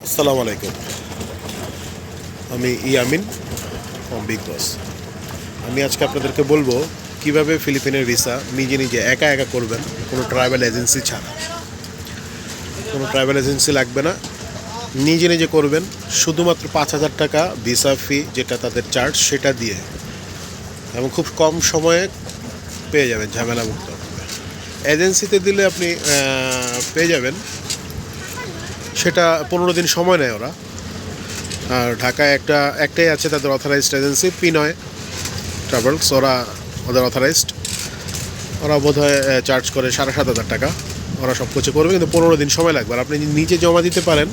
আসসালামু আলাইকুম। আমি ইয়ামিন ফ্রম বিগ বস। আমি আজকে আপনাদেরকে বলবো কিভাবে ফিলিপিনের ভিসা নিজে নিজে একা একা করবেন, কোনো ট্রাভেল এজেন্সি ছাড়া। কোনো ট্রাভেল এজেন্সি লাগবে না, নিজে নিজে করবেন। শুধুমাত্র 5,000 টাকা ভিসা ফি, যেটা তাদের চার্জ, সেটা দিয়ে, এবং খুব কম সময়ে পেয়ে যাবেন ঝামেলামুক্ত। এজেন্সিতে দিলে আপনি পেয়ে যাবেন, সেটা 15 দিন সময় নেয় ওরা। আর ঢাকায় একটাই আছে তাদের অথরাইজড এজেন্সি, পিনয় ট্রাভেলস। ওদের অথরাইজড, ওরা বোধহয় চার্জ করে 7,500 টাকা। ওরা সব কিছু করবে, কিন্তু 15 দিন সময় লাগবে। আর আপনি নিজে জমা দিতে পারেন,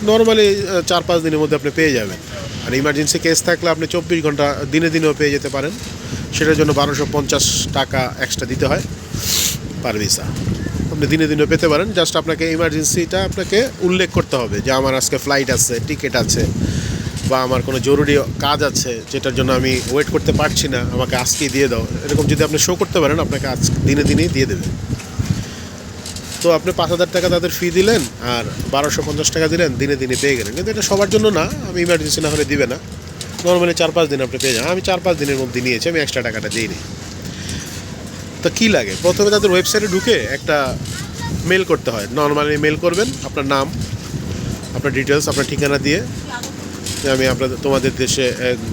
নর্মালি 4-5 দিনের মধ্যে আপনি পেয়ে যাবেন। আর ইমার্জেন্সি কেস থাকলে আপনি 24 ঘন্টা দিনেও পেয়ে যেতে পারেন। সেটার জন্য 1250 টাকা এক্সট্রা দিতে হয় পার ভিসা। আপনি দিনেও পেতে পারেন। জাস্ট আপনাকে ইমার্জেন্সিটা আপনাকে উল্লেখ করতে হবে যে আমার আজকে ফ্লাইট আছে, টিকিট আছে, বা আমার কোনো জরুরি কাজ আছে যেটার জন্য আমি ওয়েট করতে পারছি না, আমাকে আজকেই দিয়ে দাও। এরকম যদি আপনি শো করতে পারেন, আপনাকে আজ দিনেই দিয়ে দেবে। তো আপনি 5,000 টাকা তাদের ফি দিলেন আর 1250 টাকা দিলেন, দিনে পেয়ে গেলেন। কিন্তু এটা সবার জন্য না, আমি ইমার্জেন্সি না হলে দিবে না। নর্মালি 4-5 দিন আপনি পেয়ে যান। আমি 4-5 দিনের মধ্যে নিয়েছি, আমি এক্সট্রা টাকাটা দিইনি। তো কী লাগে, প্রথমে তাদের ওয়েবসাইটে ঢুকে একটা মেল করতে হয়। নর্মালি মেল করবেন আপনার নাম, আপনার ডিটেলস, আপনার ঠিকানা দিয়ে, যে আমি তোমাদের দেশে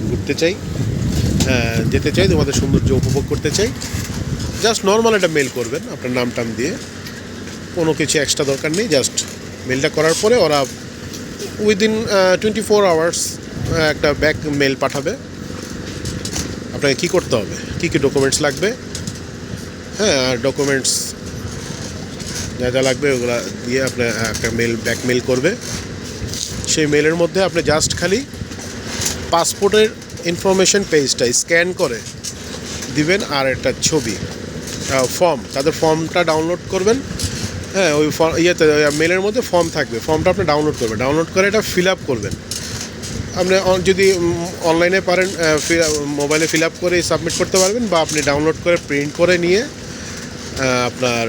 ঘুরতে চাই, যেতে চাই, তোমাদের সৌন্দর্য উপভোগ করতে চাই। জাস্ট নর্মাল একটা মেল করবেন আপনার নাম টাম দিয়ে, কোনো কিছু এক্সট্রা দরকার নেই। জাস্ট মেলটা করার পরে ওরা উইদিন 24 আওয়ার্স একটা ব্যাক মেল পাঠাবে। আপনাকে কী করতে হবে, কী ডকুমেন্টস লাগবে, আর ডকুমেন্টস যা লাগবে ওগুলো দিয়ে আপনার একটা ব্যাক মেল করবে। সেই মেলের মধ্যে আপনি জাস্ট খালি পাসপোর্টের ইনফরমেশন পেজটা স্ক্যান করে দিবেন, আর একটা ছবি, ফর্ম, তাদের ফর্মটা ডাউনলোড করবেন। ওই মেলের মধ্যে ফর্ম থাকবে, ফর্মটা আপনি ডাউনলোড করবেন। ডাউনলোড করে এটা ফিল আপ করবেন। আপনি যদি অনলাইনে পারেন, মোবাইলে ফিল আপ করে সাবমিট করতে পারবেন, বা আপনি ডাউনলোড করে প্রিন্ট করে নিয়ে আপনার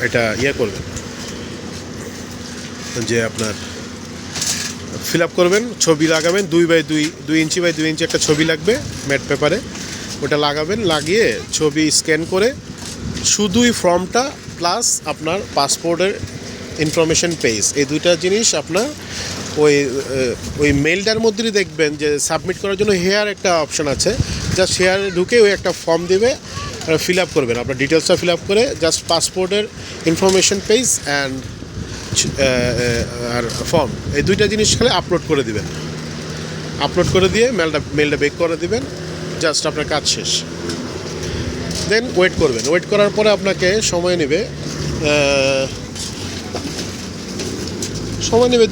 এটা করবেন, যে আপনার ফিল আপ করবেন, ছবি লাগাবেন। 2 ইঞ্চি বাই 2 ইঞ্চি একটা ছবি লাগবে ম্যাট পেপারে, ওটা লাগাবেন। লাগিয়ে ছবি স্ক্যান করে শুধুই ফর্মটা প্লাস আপনার পাসপোর্টের ইনফরমেশন পেজ, এই দুইটা জিনিস আপনার ওই মেলটার মধ্যেই দেখবেন যে সাবমিট করার জন্য হেয়ার একটা অপশান আছে। জাস্ট হেয়ারে ঢুকে ওই একটা ফর্ম দেবে, ফিল আপ করবেন। আপনার ডিটেলসটা ফিল আপ করে জাস্ট পাসপোর্টের ইনফরমেশন পেজ অ্যান্ড আর ফর্ম, এই দুইটা জিনিস খালি আপলোড করে দিবেন। আপলোড করে দিয়ে মেলটা বেক করে দিবেন। জাস্ট আপনার কাজ শেষ। দেন ওয়েট করবেন। ওয়েট করার পরে আপনাকে সময় নেবে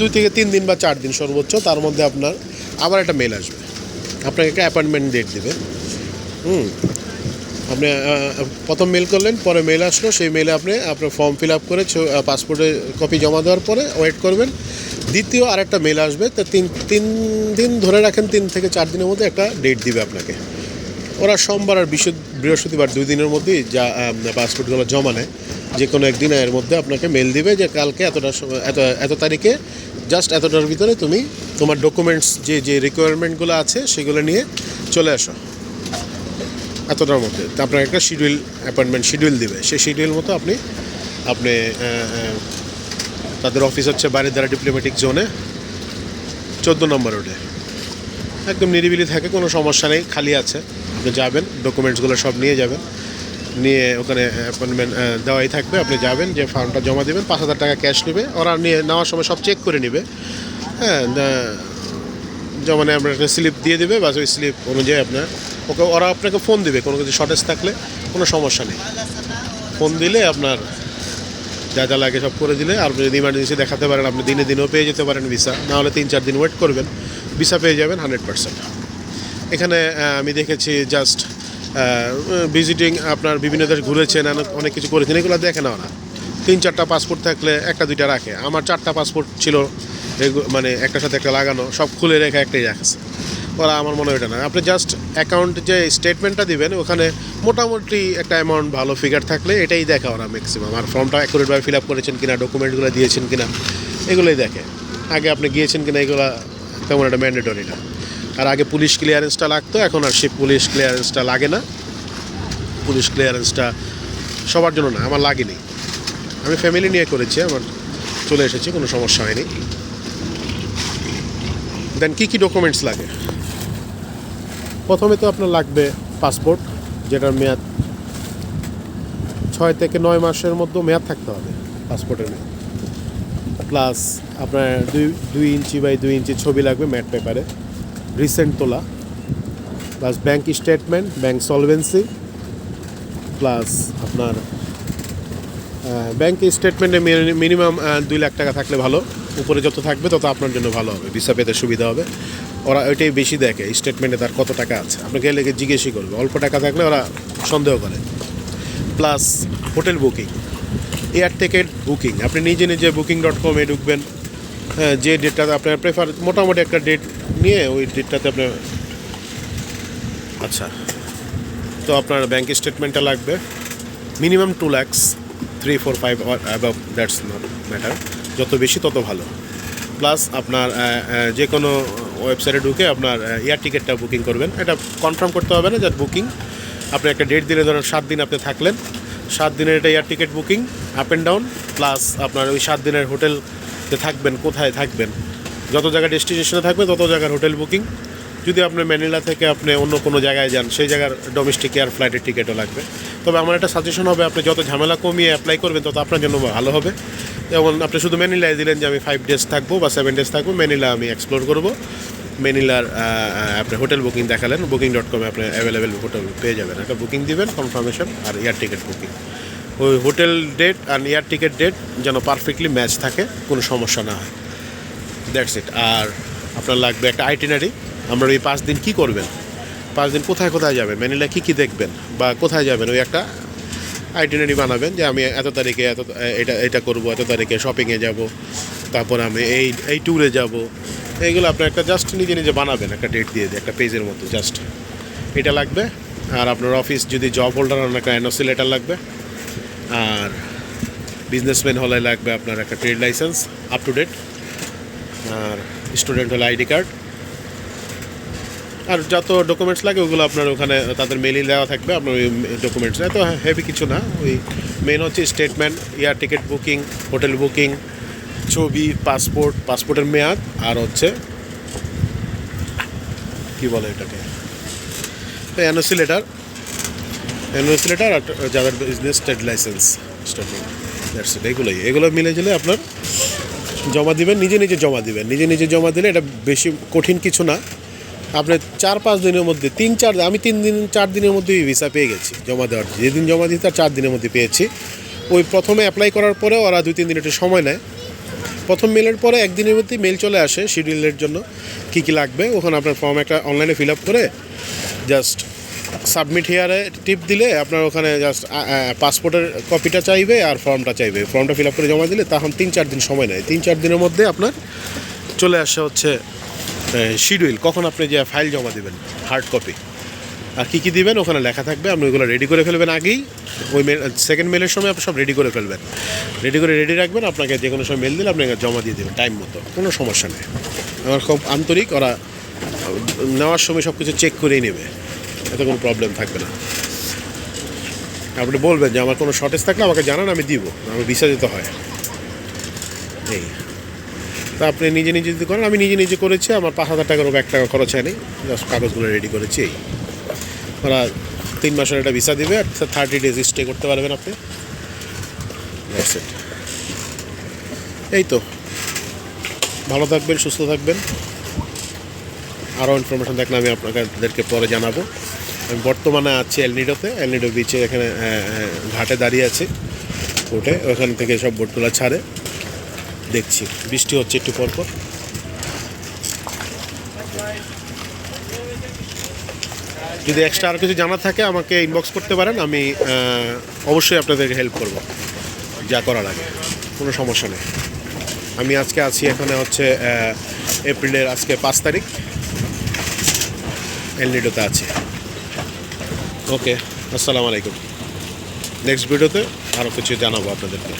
2 থেকে 3 দিন বা 4 দিন সর্বোচ্চ। তার মধ্যে আপনার আবার একটা মেল আসবে, আপনাকে একটা অ্যাপয়েন্টমেন্ট ডেট দেবে। আপনি প্রথম মেল করলেন, পরে মেল আসলো, সেই মেলে আপনার ফর্ম ফিল আপ করে পাসপোর্টের কপি জমা দেওয়ার পরে ওয়েট করবেন। দ্বিতীয় আরেকটা মেল আসবে। তো 3 দিন ধরে রাখেন, 3 থেকে 4 দিনের মধ্যে একটা ডেট দিবে আপনাকে। ওরা সোমবার আর বৃহস্পতিবার 2 দিনের মধ্যেই পাসপোর্টগুলো জমা নেয়। যে কোনো একদিন এর মধ্যে আপনাকে মেল দিবে যে কালকে এত তারিখে জাস্ট এতটার ভিতরে তুমি তোমার ডকুমেন্টস যে রিকোয়ারমেন্টগুলো আছে সেগুলো নিয়ে চলে আসো এতটার মধ্যে। আপনার একটা অ্যাপয়েন্টমেন্ট শিডিউল দিবে। সেই শিডিউল মতো আপনি তাদের অফিস হচ্ছে বারিধারা ডিপ্লোম্যাটিক জোনে 14 নম্বর রোডে। একদম নিরিবিলি থাকে, কোনো সমস্যা নেই, খালি আছে। আপনি যাবেন, ডকুমেন্টসগুলো সব নিয়ে যাবেন, নিয়ে ওখানে অ্যাপয়েন্টমেন্ট দেওয়াই থাকবে। আপনি যাবেন, যে ফর্মটা জমা দেবেন, 5,000 টাকা ক্যাশ নেবে। ওরা নিয়ে নেওয়ার সময় সব চেক করে নেবে। জমা নিয়ে আপনার একটা স্লিপ দিয়ে দেবে, বা ওই স্লিপ অনুযায়ী ওরা আপনাকে ফোন দেবে। কোনো কিছু শর্টেজ থাকলে কোনো সমস্যা নেই, ফোন দিলে আপনার যা লাগে সব করে দিলে। আর যদি ইমার্জেন্সি দেখাতে পারেন, আপনি দিনেও পেয়ে যেতে পারেন ভিসা। নাহলে 3-4 দিন ওয়েট করবেন, ভিসা পেয়ে যাবেন 100%। এখানে আমি দেখেছি জাস্ট ভিজিটিং, আপনার বিভিন্ন দেশ ঘুরেছেন, অনেক কিছু করেছেন, এগুলো দেখে না ওরা। 3-4টা পাসপোর্ট থাকলে 1-2টা রাখে। আমার 4টা পাসপোর্ট ছিল, মানে একটার সাথে একটা লাগানো, সব খুলে রেখে একটাই রাখছে ওরা। আমার মনে হয় এটা না। আপনি জাস্ট অ্যাকাউন্ট যে স্টেটমেন্টটা দিবেন, ওখানে মোটামুটি একটা অ্যামাউন্ট ভালো ফিগার থাকলে এটাই দেখে ওরা ম্যাক্সিমাম। আর ফর্মটা অ্যাকুরেটভাবে ফিল আপ করেছেন কিনা, ডকুমেন্টগুলো দিয়েছেন কিনা, এগুলোই দেখে। আগে আপনি গিয়েছেন কিনা এগুলো তেমন একটা ম্যান্ডেটরি না। আর আগে পুলিশ ক্লিয়ারেন্সটা লাগতো, এখন আর সেই পুলিশ ক্লিয়ারেন্সটা লাগে না। পুলিশ ক্লিয়ারেন্সটা সবার জন্য না, আমার লাগেনি। আমি ফ্যামিলি নিয়ে করেছি, আমার চলে এসেছি, কোনো সমস্যা হয়নি। দেন কী কী ডকুমেন্টস লাগে? প্রথমে তো আপনার লাগবে পাসপোর্ট, যেটার মেয়াদ 6 থেকে 9 মাসের মধ্যে মেয়াদ থাকতে হবে পাসপোর্টের মেয়াদ। প্লাস আপনার 2 ইঞ্চি বাই 2 ইঞ্চি ছবি লাগবে ম্যাট পেপারে, রিসেন্ট তোলা। Plus bank statement, bank solvency. Plus আপনার ব্যাঙ্ক স্টেটমেন্টে মিনিমাম 2 লাখ টাকা থাকলে ভালো। উপরে যত থাকবে তত আপনার জন্য ভালো হবে, ভিসা পেতে সুবিধা হবে। ওরা ওইটাই বেশি দেখে, স্টেটমেন্টে তার কত টাকা আছে। আপনাকে লেগে জিজ্ঞেসই করবে, অল্প টাকা থাকলে ওরা সন্দেহ করে। Plus hotel booking, air ticket booking, আপনি নিজে নিজে booking.com-এ ঢুকবেন। হ্যাঁ, যে ডেটটাতে আপনার প্রেফার, মোটামুটি একটা ডেট নিয়ে ওই ডেটটাতে আপনার, আচ্ছা, তো আপনার ব্যাঙ্ক স্টেটমেন্টটা লাগবে minimum 2 lakhs, 3, 4, 5 or above, that's not matter, যত বেশি তত ভালো। প্লাস আপনার যে কোনো ওয়েবসাইটে ঢুকে আপনার এয়ার টিকিটটা বুকিং করবেন। এটা কনফার্ম করতে হবে না যে বুকিং, আপনি একটা ডেট দিলে, ধরেন 7 দিন আপনি থাকলেন, 7 দিনের এটা air ticket booking up and down. Plus আপনার ওই 7 দিনের হোটেলতে থাকবেন, কোথায় থাকবেন, যত জায়গায় ডেস্টিনেশনে থাকবে তত জায়গার হোটেল বুকিং। যদি আপনি ম্যানিলা থেকে আপনি অন্য কোনো জায়গায় যান, সেই জায়গার ডোমেস্টিক এয়ার ফ্লাইটের টিকিটও লাগবে। তবে আমার একটা সাজেশন হবে, আপনি যত ঝামেলা কমিয়ে অ্যাপ্লাই করবেন তত আপনার জন্য ভালো হবে। যেমন আপনি শুধু ম্যানিলায় দিলেন যে আমি 5 days থাকবো বা 7 days থাকবো, ম্যানিলা আমি এক্সপ্লোর করবো। ম্যানিলার আপনি হোটেল বুকিং দেখালেন, booking.com-এ আপনি অ্যাভেলেবেল হোটেল পেয়ে যাবেন। একটা বুকিং দিবেন, কনফার্মেশন, আর এয়ার টিকিট বুকিং। ওই হোটেল ডেট আর এয়ার টিকিট ডেট যেন পারফেক্টলি ম্যাচ থাকে, কোনো সমস্যা না হয়। That's it. আর আপনার লাগবে একটা আইটিনারি। আমরা এই 5 দিন কী করবেন, 5 দিন কোথায় কোথায় যাবেন, ম্যানিলা কী কী দেখবেন বা কোথায় যাবেন, ওই একটা আইটিনারি বানাবেন যে আমি এত তারিখে এটা করবো, এত তারিখে শপিংয়ে যাব, তারপর আমি এই ট্যুরে যাব। এইগুলো আপনার একটা জাস্ট নিজে নিজে বানাবেন, একটা ডেট দিয়ে একটা পেজের মতো, জাস্ট এটা লাগবে। আর আপনার অফিস যদি জব হোল্ডার হন, একটা এনওসি লেটার লাগবে। আর বিজনেসম্যান হলে লাগবে আপনার একটা trade licence up to date. আর স্টুডেন্ট হলে আইডি কার্ড। আর যত ডকুমেন্টস লাগে ওগুলো আপনার ওখানে তাদের মেইলে দেওয়া থাকবে। আপনার ওই ডকুমেন্টস এত হেভি কিছু না, ওই মেন হচ্ছে statement, air ticket booking, hotel booking, ছবি, পাসপোর্টের মেয়াদ, আর হচ্ছে কী বলে এটাকে, এনওসি লেটার আর যাদের business trade licence statement. That's it. এগুলো মিলে জেলে আপনার জমা দিবেন, নিজে নিজে জমা দিলে এটা বেশি কঠিন কিছু না। আপনি 4-5 দিনের মধ্যে, 3-4 দিনের মধ্যেই ভিসা পেয়ে গেছি জমা দেওয়ার। যেদিন জমা দিতে 4 দিনের মধ্যে পেয়েছি। ওই প্রথমে অ্যাপ্লাই করার পরে ওরা 2-3 দিন একটু সময় নেয়। প্রথম মেলের পরে 1 দিনের মধ্যেই মেল চলে আসে শিডিউলের জন্য কী কী লাগবে। ওখানে আপনার ফর্ম একটা অনলাইনে ফিল আপ করে জাস্ট সাবমিট হিয়ারে টিপ দিলে আপনার ওখানে জাস্ট পাসপোর্টের কপিটা চাইবে আর ফর্মটা চাইবে। ফর্মটা ফিল আপ করে জমা দিলে তখন 3-4 দিন সময় নেয়। 3-4 দিনের মধ্যে আপনার চলে আসে হচ্ছে শিডিউল, কখন আপনি যে ফাইল জমা দেবেন, হার্ড কপি। আর কী কী দিবেন ওখানে লেখা থাকবে। আপনি ওগুলো রেডি করে ফেলবেন আগেই, ওই সেকেন্ড মেলের সময় আপনি সব রেডি করে ফেলবেন। রেডি রাখবেন, আপনাকে যে কোনো সময় মেল দিলে আপনাকে জমা দিয়ে দেবেন টাইম মতো, কোনো সমস্যা নেই। আমার খুব আন্তরিক, ওরা নেওয়ার সময় সব কিছু চেক করেই নেবে, এতে কোনো প্রবলেম থাকবে না। আপনি বলবেন যে আমার কোনো শর্টেজ থাকলে আমাকে জানান, আমি দিব, আমার ভিসা দিতে হয়। এই তা আপনি নিজে যদি করেন, আমি নিজে করেছি, আমার 5,000 টাকার উপর 1 টাকা খরচ হয়নি, জাস্ট কাগজগুলো রেডি করেছি। ওরা 3 মাসের একটা ভিসা দিবে, 30 days স্টে করতে পারবেন আপনি। এই তো, ভালো থাকবেন, সুস্থ থাকবেন। আরও ইনফরমেশন দেখলে আমি আপনাদেরকে পরে জানাবো। আমি বর্তমানে আছি এলনিডো বিচে, এখানে ঘাটে দাঁড়িয়ে আছি বোটে। ওখান থেকে সব বোটগুলো ছাড়ে দেখছি, বৃষ্টি হচ্ছে একটু পরপর। যদি এক্সট্রা আর কিছু জানা থাকে আমাকে ইনবক্স করতে পারেন, আমি অবশ্যই আপনাদেরকে হেল্প করব, যা করা লাগে, কোনো সমস্যা নেই। আমি আজকে আছি এখানে হচ্ছে এপ্রিলের আজকে 5 তারিখ, এলনিডোতে আছি। ওকে, আসসালামু আলাইকুম। নেক্সট ভিডিওতে আরও কিছু জানাবো আপনাদেরকে।